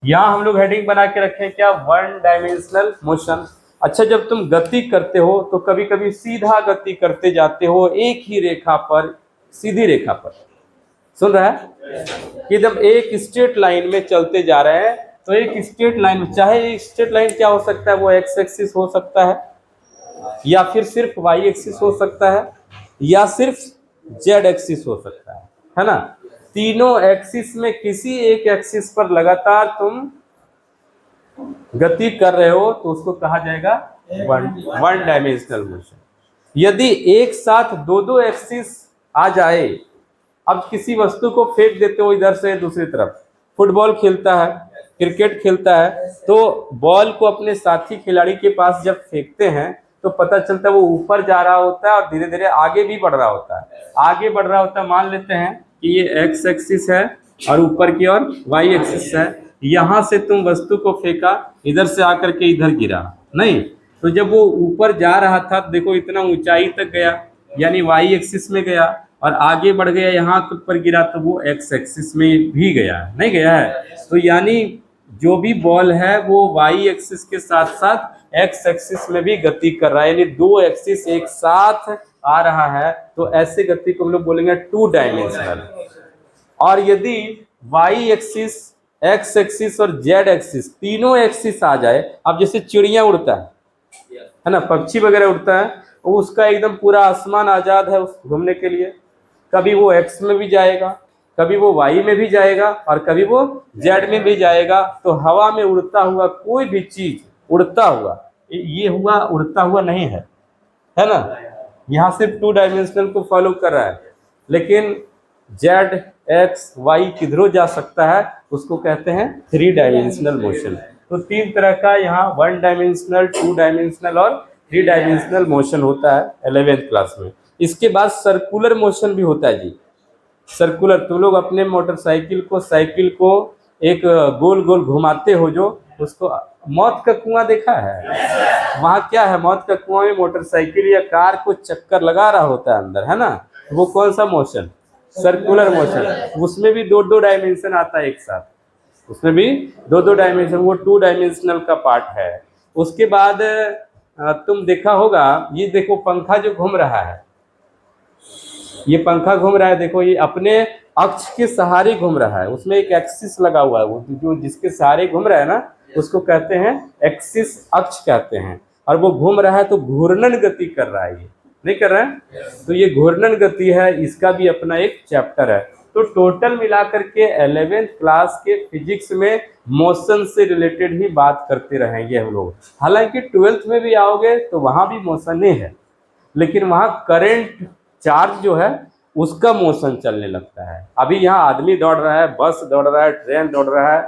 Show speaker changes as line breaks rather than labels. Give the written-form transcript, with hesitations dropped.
यहाँ हम लोग हेडिंग बना के रखे क्या, वन डायमेंशनल मोशन। अच्छा, जब तुम गति करते हो तो कभी कभी सीधा गति करते जाते हो एक ही रेखा पर, सीधी रेखा पर, सुन रहा है कि जब एक स्ट्रेट लाइन में चलते जा रहे हैं तो एक स्ट्रेट लाइन, चाहे स्ट्रेट लाइन क्या हो सकता है, वो एक्स एक्सिस हो सकता है या फिर सिर्फ वाई एक्सिस हो सकता है या सिर्फ जेड एक्सिस हो सकता है ना। तीनों एक्सिस में किसी एक एक्सिस पर लगातार तुम गति कर रहे हो तो उसको कहा जाएगा वन डायमेंशनल मोशन। यदि एक साथ दो दो एक्सिस आ जाए, अब किसी वस्तु को फेंक देते हो इधर से दूसरी तरफ, फुटबॉल खेलता है, क्रिकेट खेलता है, तो बॉल को अपने साथी खिलाड़ी के पास जब फेंकते हैं तो पता चलता है वो ऊपर जा रहा होता है और धीरे धीरे आगे भी बढ़ रहा होता है, आगे बढ़ रहा होता है। मान लेते हैं कि ये एक्स एक्सिस है और ऊपर की ओर वाई एक्सिस है। यहाँ से तुम वस्तु को फेंका, इधर से आकर के इधर गिरा नहीं, तो जब वो ऊपर जा रहा था देखो इतना ऊंचाई तक गया, यानी वाई एक्सिस में गया, और आगे बढ़ गया यहाँ पर गिरा तो वो एक्स एक्सिस में भी गया, नहीं गया है। तो यानी जो भी बॉल है वो वाई एक्सिस के साथ साथ एक्स एक्सिस में भी गति कर रहा है, यानी दो एक्सिस एक साथ आ रहा है, तो ऐसे गति को हम लोग बोलेंगे टू डायमेंशनल। और यदि वाई एक्सिस, एक्स एक्सिस और जेड एक्सिस तीनों एक्सिस आ जाए, अब जैसे चिड़िया उड़ता है ना, पक्षी वगैरह उड़ता है, वो उसका एकदम पूरा आसमान आजाद है उस घूमने के लिए, कभी वो एक्स में भी जाएगा, कभी वो वाई में भी जाएगा और कभी वो जेड में भी जाएगा। तो हवा में उड़ता हुआ कोई भी चीज उड़ता हुआ, ये हुआ उड़ता हुआ नहीं है, है ना। यहाँ सिर्फ टू डायमेंशनल को फॉलो कर रहा है, लेकिन जेड एक्स वाई किधरों जा सकता है, उसको कहते हैं थ्री डायमेंशनल मोशन। तो तीन तरह का यहाँ वन डायमेंशनल, टू डायमेंशनल और थ्री डायमेंशनल मोशन होता है 11th क्लास में। इसके बाद सर्कुलर मोशन भी होता है जी। सर्कुलर, तुम लोग अपने मोटरसाइकिल को, साइकिल को एक गोल गोल घुमाते हो, जो उसको मौत का कुआं देखा है, वहाँ क्या है, मौत का कुआं में मोटरसाइकिल या कार को चक्कर लगा रहा होता है अंदर, है ना। वो कौन सा मोशन, सर्कुलर मोशन। उसमें भी दो दो डायमेंशन आता है एक साथ, उसमें भी दो दो डायमेंशन, वो टू डायमेंशनल का पार्ट है। उसके बाद तुम देखा होगा, ये देखो पंखा जो घूम रहा है, ये पंखा घूम रहा है, देखो ये अपने अक्ष के सहारे घूम रहा है, उसमें एक एक्सिस लगा हुआ है, वो जो जिसके सहारे घूम रहा है ना, उसको कहते हैं एक्सिस, अक्ष कहते हैं। और वो घूम रहा है तो घूर्णन गति कर रहा है, ये नहीं कर रहा है, तो ये घूर्णन गति है, इसका भी अपना एक चैप्टर है। तो टोटल मिलाकर के 11th क्लास के फिजिक्स में मोशन से रिलेटेड ही बात करते रहेंगे हम लोग। हालांकि 12th में भी आओगे तो वहां भी मोशन ही है, लेकिन वहां करंट चार्ज जो है उसका मोशन चलने लगता है। अभी यहाँ आदमी दौड़ रहा है, बस दौड़ रहा है, ट्रेन दौड़ रहा है,